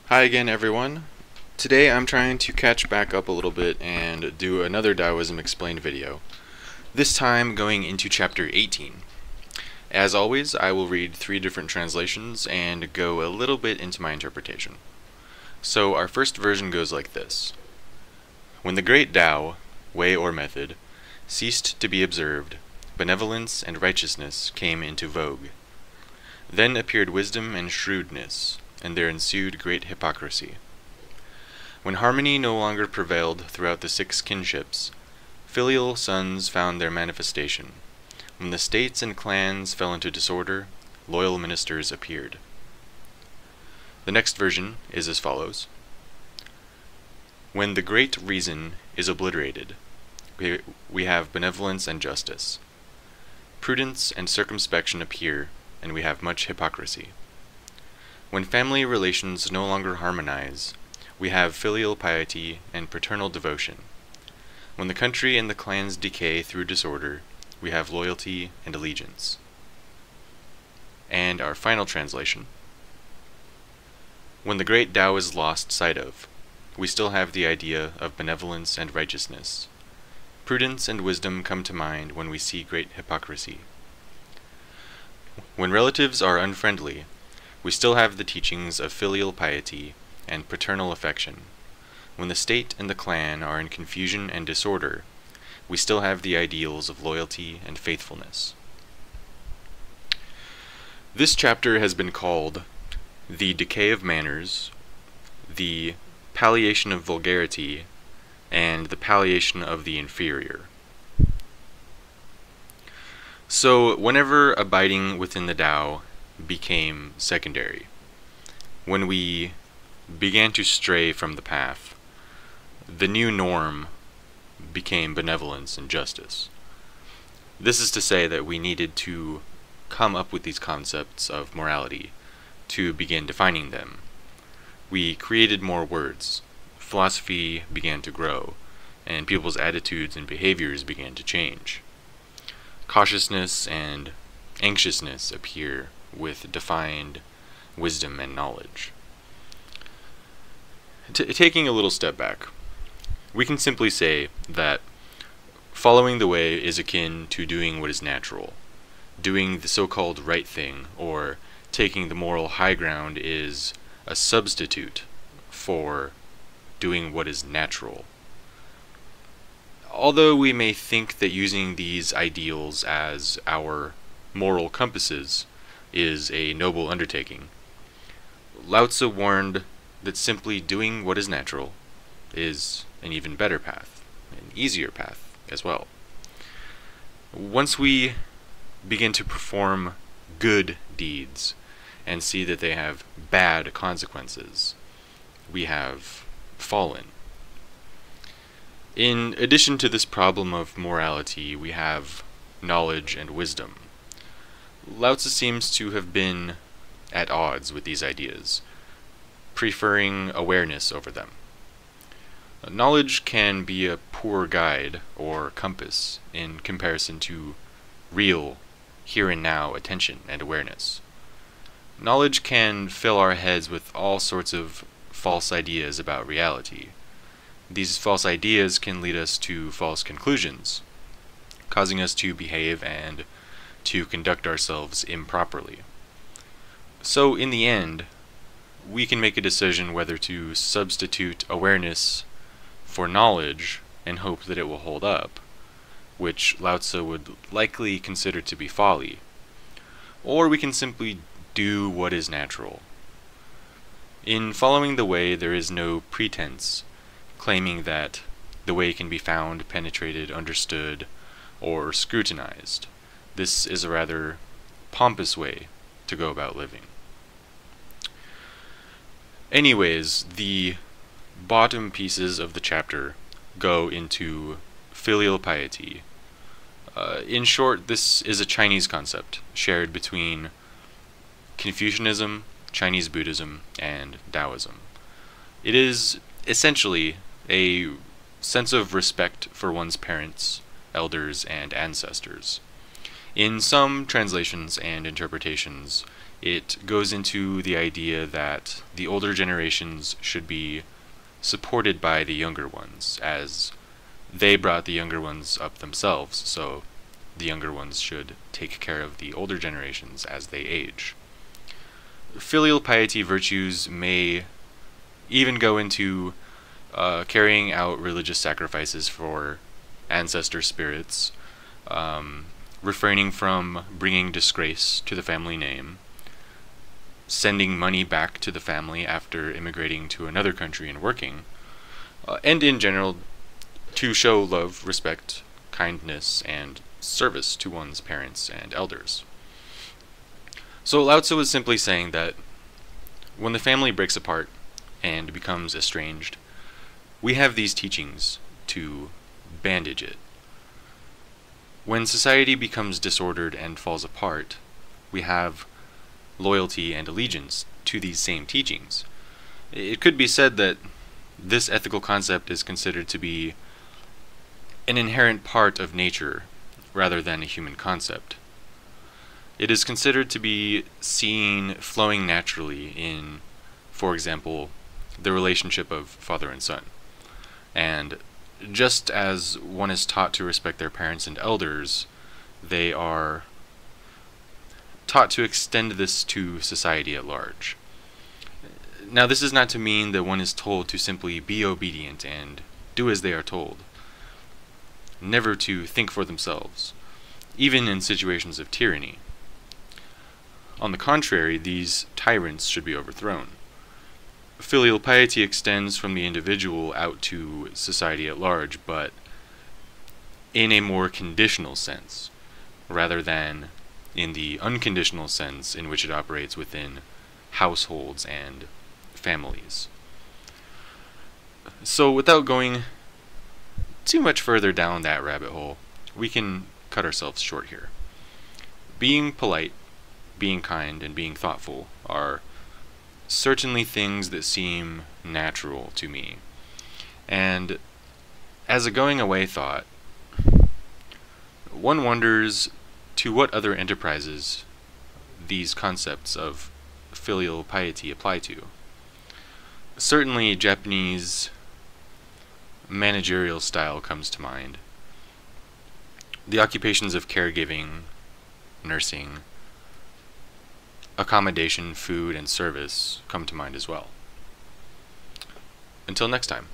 Hi again, everyone. Today I'm trying to catch back up a little bit and do another Taoism Explained video, this time going into chapter 18. As always, I will read 3 different translations and go a little bit into my interpretation. So our first version goes like this. When the great Tao, way or method, ceased to be observed, benevolence and righteousness came into vogue. Then appeared wisdom and shrewdness, and there ensued great hypocrisy. When harmony no longer prevailed throughout the 6 kinships, filial sons found their manifestation. When the states and clans fell into disorder, loyal ministers appeared. The next version is as follows. When the great reason is obliterated, we have benevolence and justice. Prudence and circumspection appear, and we have much hypocrisy. When family relations no longer harmonize, we have filial piety and paternal devotion. When the country and the clans decay through disorder, we have loyalty and allegiance. And our final translation. When the great Tao is lost sight of, we still have the idea of benevolence and righteousness. Prudence and wisdom come to mind when we see great hypocrisy. When relatives are unfriendly, we still have the teachings of filial piety and paternal affection. When the state and the clan are in confusion and disorder, we still have the ideals of loyalty and faithfulness. This chapter has been called The Decay of Manners, The Palliation of Vulgarity, and The Palliation of the Inferior. So, whenever abiding within the Tao became secondary, when we began to stray from the path, the new norm became benevolence and justice. This is to say that we needed to come up with these concepts of morality to begin defining them. We created more words, philosophy began to grow, and people's attitudes and behaviors began to change. Cautiousness and anxiousness appear with defined wisdom and knowledge. Taking a little step back, we can simply say that following the way is akin to doing what is natural. Doing the so-called right thing, or taking the moral high ground, is a substitute for doing what is natural. Although we may think that using these ideals as our moral compasses is a noble undertaking, Lao Tzu warned that simply doing what is natural is an even better path, an easier path as well. Once we begin to perform good deeds and see that they have bad consequences, we have fallen. In addition to this problem of morality, we have knowledge and wisdom. Lao Tzu seems to have been at odds with these ideas, preferring awareness over them. Knowledge can be a poor guide or compass in comparison to real, here and now attention and awareness. Knowledge can fill our heads with all sorts of false ideas about reality. These false ideas can lead us to false conclusions, causing us to behave and to conduct ourselves improperly. So in the end, we can make a decision whether to substitute awareness for knowledge and hope that it will hold up, which Lao Tzu would likely consider to be folly, or we can simply do what is natural. In following the way, there is no pretense, claiming that the way can be found, penetrated, understood, or scrutinized. This is a rather pompous way to go about living. Anyways, the bottom pieces of the chapter go into filial piety. In short, this is a Chinese concept shared between Confucianism, Chinese Buddhism, and Taoism. It is essentially a sense of respect for one's parents, elders, and ancestors. In some translations and interpretations, It goes into the idea that the older generations should be supported by the younger ones, as they brought the younger ones up themselves, so the younger ones should take care of the older generations as they age. Filial piety virtues may even go into carrying out religious sacrifices for ancestor spirits, refraining from bringing disgrace to the family name, sending money back to the family after immigrating to another country and working, and in general to show love, respect, kindness, and service to one's parents and elders. So Lao Tzu is simply saying that when the family breaks apart and becomes estranged, we have these teachings to bandage it. When society becomes disordered and falls apart, we have loyalty and allegiance to these same teachings. It could be said that this ethical concept is considered to be an inherent part of nature rather than a human concept. It is considered to be seen flowing naturally in, for example, the relationship of father and son. And just as one is taught to respect their parents and elders, they are taught to extend this to society at large. Now, this is not to mean that one is told to simply be obedient and do as they are told, never to think for themselves, even in situations of tyranny. On the contrary, these tyrants should be overthrown. Filial piety extends from the individual out to society at large, but in a more conditional sense, rather than in the unconditional sense in which it operates within households and families. So without going too much further down that rabbit hole, we can cut ourselves short here. Being polite, being kind, and being thoughtful are certainly things that seem natural to me. And as a going away thought, one wonders to what other enterprises these concepts of filial piety apply to. Certainly Japanese managerial style comes to mind. The occupations of caregiving, nursing, accommodation, food, and service come to mind as well. Until next time.